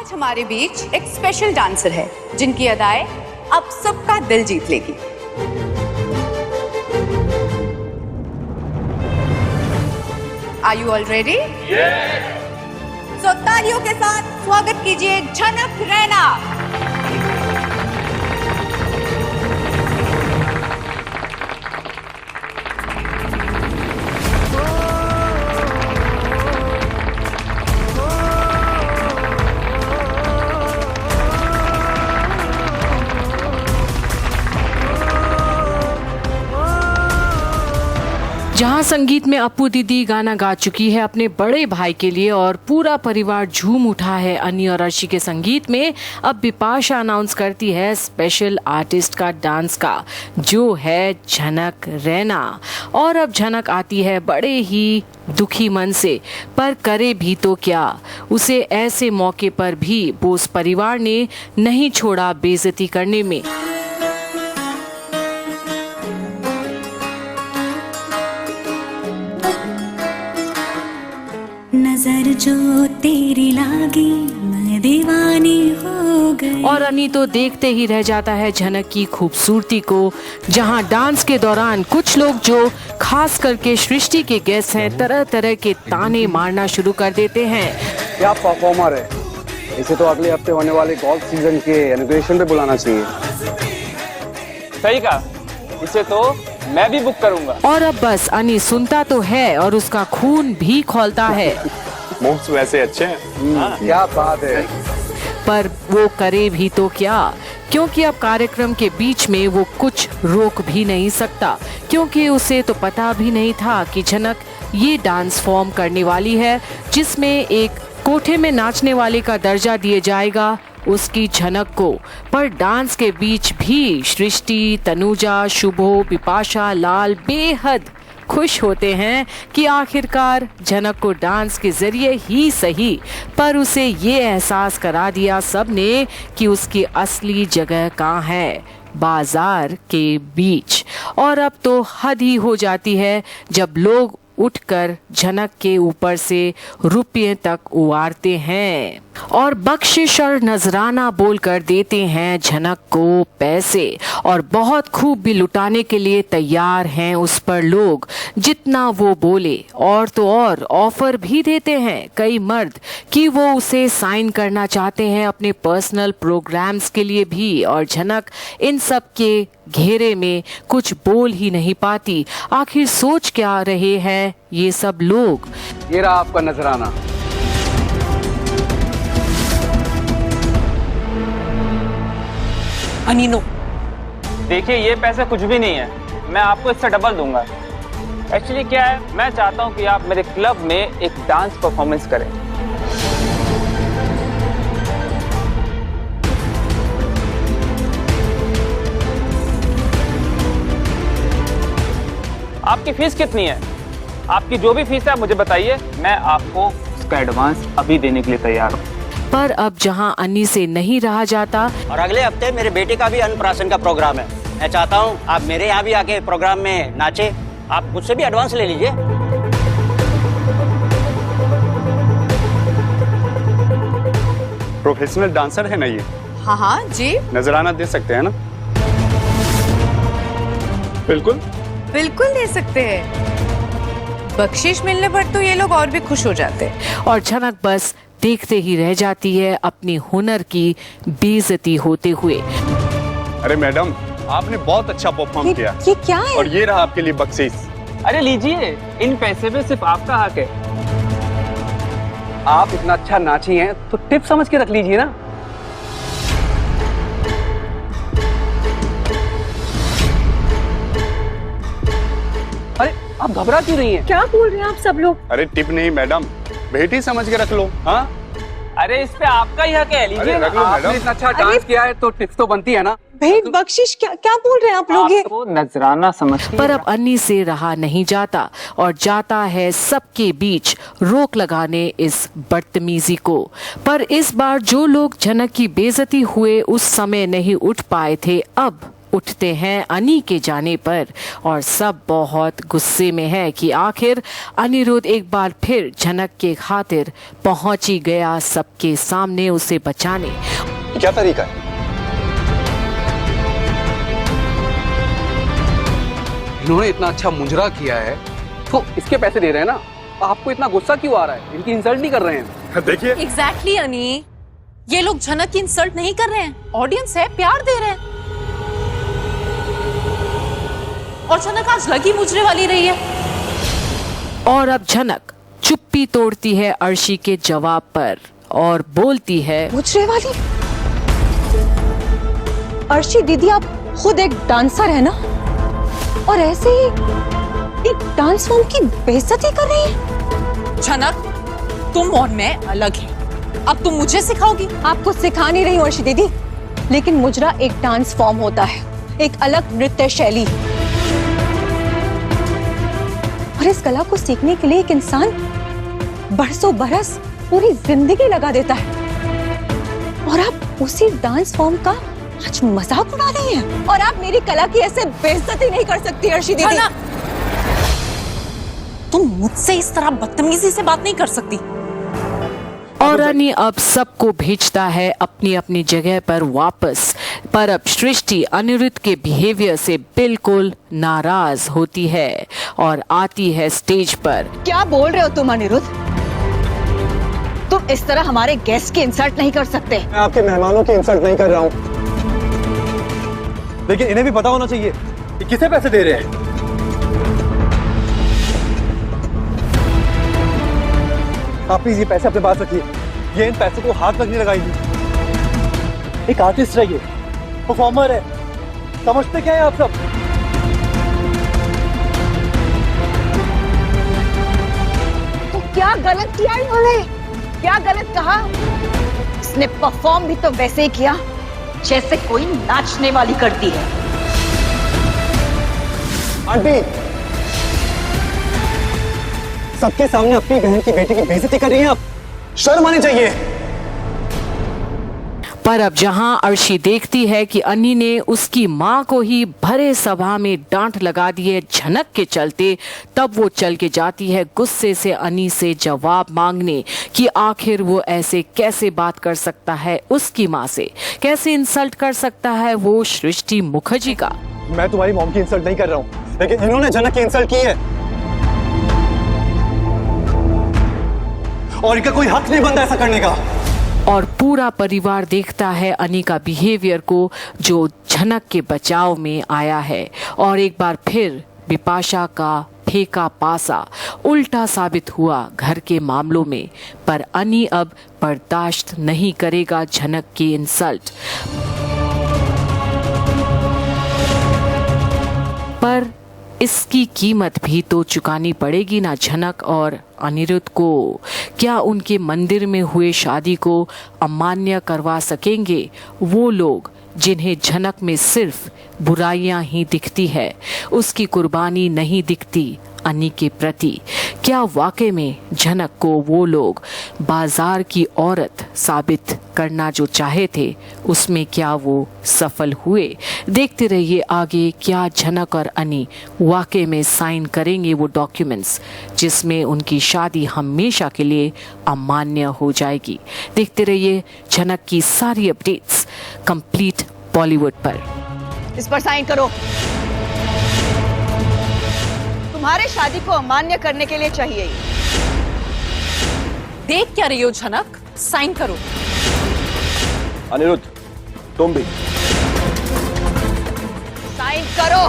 आज हमारे बीच एक स्पेशल डांसर है जिनकी अदाएं अब सबका दिल जीत लेगी। Are you all ready? Yes! So तालियों के साथ स्वागत कीजिए झनक रैना। जहां संगीत में अप्पू दीदी गाना गा चुकी है अपने बड़े भाई के लिए और पूरा परिवार झूम उठा है अन्नी और अर्शी के संगीत में, अब बिपाशा अनाउंस करती है स्पेशल आर्टिस्ट का डांस का, जो है झनक रैना। और अब झनक आती है बड़े ही दुखी मन से, पर करे भी तो क्या, उसे ऐसे मौके पर भी बोस परिवार ने नहीं छोड़ा बेइज्जती करने में। नजर जो तेरी लागी मैं दीवानी हो गई। और अन्नी तो देखते ही रह जाता है झनक की खूबसूरती को, जहां डांस के दौरान कुछ लोग जो खास करके सृष्टि के गेस्ट हैं तरह तरह के ताने मारना शुरू कर देते हैं। क्या परफॉर्मर है, इसे तो अगले हफ्ते होने वाले गोल्फ सीजन के इनॉग्रेशन पे बुलाना चाहिए। सही कहा, इसे तो मैं भी बुक करूंगा। और अब बस अन्नी सुनता तो है और उसका खून भी खौलता है। मूव्स वैसे अच्छे हैं। क्या बात है। पर वो करे भी तो क्या, क्योंकि अब कार्यक्रम के बीच में वो कुछ रोक भी नहीं सकता, क्योंकि उसे तो पता भी नहीं था कि झनक ये डांस फॉर्म करने वाली है जिसमें एक कोठे में नाचने वाले का दर्जा दिया जाएगा उसकी झनक को। पर डांस के बीच भी सृष्टि, तनुजा, शुभो, बिपाशा, लाल बेहद खुश होते हैं कि आखिरकार झनक को डांस के जरिए ही सही, पर उसे ये एहसास करा दिया सबने कि उसकी असली जगह कहाँ है, बाजार के बीच। और अब तो हद ही हो जाती है जब लोग उठकर झनक के ऊपर से रुपये तक उड़ाते हैं और बख्शिश और नजराना बोलकर देते हैं झनक को पैसे, और बहुत खूब भी लुटाने के लिए तैयार हैं उस पर लोग, जितना वो बोले। और तो और ऑफर भी देते हैं कई मर्द कि वो उसे साइन करना चाहते हैं अपने पर्सनल प्रोग्राम्स के लिए भी, और झनक इन सब के घेरे में कुछ बोल ही नहीं पाती। आखिर सोच क्या रहे हैं ये सब लोग। ये रहा आपका नजराना। अनीनो, देखिए ये पैसे कुछ भी नहीं है, मैं आपको इससे डबल दूंगा। एक्चुअली क्या है, मैं चाहता हूं कि आप मेरे क्लब में एक डांस परफॉर्मेंस करें। आपकी फीस कितनी है? आपकी जो भी फीस है मुझे बताइए, मैं आपको उसका एडवांस अभी देने के लिए तैयार हूँ। पर अब जहां अन्नी से नहीं रहा जाता, और अगले हफ्ते मेरे बेटे का भी अन्नप्राशन का प्रोग्राम है। मैं चाहता हूँ आप मेरे यहाँ भी आके प्रोग्राम में नाचे। आप मुझसे भी एडवांस ले लीजिए। प्रोफेशनल डांसर है ना ये? हाँ हाँ जी, नजराना दे सकते हैं ना? बिल्कुल बिल्कुल दे सकते हैं। बख्शिश मिलने पर तो ये लोग और भी खुश हो जाते हैं। और झनक बस देखते ही रह जाती है अपनी हुनर की बेइज्जती होते हुए। अरे मैडम, आपने बहुत अच्छा परफॉर्म किया। ये क्या है? और ये रहा आपके लिए बख्शीश। अरे लीजिए, इन पैसे में सिर्फ आपका हक है। आप इतना अच्छा नाची हैं तो टिप समझ के रख लीजिए ना। अरे आप घबरा क्यों रही हैं? क्या बोल रहे हैं आप सब लोग? अरे टिप नहीं मैडम, भेटी समझ के रख लो। हाँ, अरे इस पे आपका ही हक है, लीजिए। रख लो मैडम। इतना अच्छा डांस किया है तो टिप्स तो बनती है ना। भेंट बख्शिश क्या बोल रहे हैं आप लोग? आपको नजराना समझ के। पर अब अन्नी से रहा नहीं जाता और जाता है सबके बीच रोक लगाने इस बदतमीजी को। पर इस बार जो लोग झनक की बेइज्जती हुए उस समय नहीं उठ पाए थे, अब उठते हैं अनी के जाने पर और सब बहुत गुस्से में है कि आखिर अनिरुद्ध एक बार फिर झनक के खातिर पहुंच ही गया सबके सामने उसे बचाने। क्या तरीका है? इन्होंने इतना अच्छा मुजरा किया है तो इसके पैसे दे रहे हैं ना, आपको इतना गुस्सा क्यों आ रहा है? इनकी इंसल्ट नहीं कर रहे हैं। देखिए एग्जैक्टली अनी, ये लोग झनक की इंसल्ट नहीं कर रहे हैं, ऑडियंस है, प्यार दे रहे हैं। और झनक आज लगी मुजरे वाली रही है। और अब झनक चुप्पी तोड़ती है अर्शी के जवाब पर और बोलती है, मुजरे वाली? अर्शी दीदी, आप खुद एक डांसर है ना, और ऐसे ही एक डांस फॉर्म की बेइज्जती कर रही है। झनक, तुम और मैं अलग हैं। अब तुम मुझे सिखाओगी? आपको सिखा नहीं रही हूँ अर्शी दीदी, लेकिन मुजरा एक डांस फॉर्म होता है, एक अलग नृत्य शैली। और इस कला को सीखने के लिए एक इंसान बरसों बरस, पूरी जिंदगी लगा देता है। और आप उसी डांस फॉर्म का आज मजाक उड़ा रही हैं। और आप मेरी कला की ऐसे बेइज्जती नहीं कर सकती अर्शी दीदी। तुम मुझसे इस तरह बदतमीजी से बात नहीं कर सकती। और अनी अब सबको भेजता है अपनी अपनी जगह पर वापस। पर अब सृष्टि अनिरुद्ध के बिहेवियर से बिल्कुल नाराज होती है और आती है स्टेज पर। क्या बोल रहे हो तुम अनिरुद्ध? तुम इस तरह हमारे गेस्ट की इंसल्ट नहीं कर सकते। मैं आपके मेहमानों की इंसल्ट नहीं कर रहा हूँ, लेकिन इन्हें भी पता होना चाहिए कि किसे पैसे दे रहे हैं। आप प्लीज ये पैसे अपने पास रखिए, ये इन पैसों को हाथ तक नहीं लगाएंगे। एक आर्टिस्ट है, ये परफॉर्मर है, समझते क्या है आप सब? तो क्या गलत किया इन्होंने? क्या गलत कहा? इसने परफॉर्म भी तो वैसे ही किया जैसे कोई नाचने वाली करती है। आंटी, सबके सामने अपनी बहन की बेटी की बेइज्जती कर रही हैं आप, शर्म आनी चाहिए। पर अब जहां अर्शी देखती है कि अनी ने उसकी मां को ही भरे सभा में डांट लगा दी है झनक के चलते, तब वो चल के जाती है गुस्से से अनी से जवाब मांगने कि आखिर वो ऐसे कैसे बात कर सकता है उसकी मां से, कैसे इंसल्ट कर सकता है वो सृष्टि मुखर्जी का। मैं तुम्हारी मॉम की इंसल्ट नहीं कर रहा हूँ, लेकिन इन्होंने झनक की इंसल्ट की है और इनका कोई हक नहीं बनता ऐसा करने का। और पूरा परिवार देखता है अनी का बिहेवियर को जो झनक के बचाव में आया है और एक बार फिर बिपाशा का फेंका पासा उल्टा साबित हुआ घर के मामलों में। पर अनी अब बर्दाश्त नहीं करेगा झनक की इंसल्ट। पर इसकी कीमत भी तो चुकानी पड़ेगी ना झनक और अनिरुद्ध को। क्या उनके मंदिर में हुए शादी को अमान्य करवा सकेंगे वो लोग जिन्हें झनक में सिर्फ बुराइयां ही दिखती है, उसकी कुर्बानी नहीं दिखती अनी के प्रति? क्या वाकई में झनक को वो लोग बाजार की औरत साबित करना जो चाहे थे उसमें क्या वो सफल हुए? देखते रहिए आगे क्या झनक और अनी वाकई में साइन करेंगे वो डॉक्यूमेंट्स जिसमें उनकी शादी हमेशा के लिए अमान्य हो जाएगी। देखते रहिए झनक की सारी अपडेट्स कंप्लीट बॉलीवुड पर। इस पर साइन करो। तुम्हारे शादी को अमान्य करने के लिए चाहिए। देख क्या रही हो झनक? साइन करो। अनिरुद्ध तुम भी साइन करो।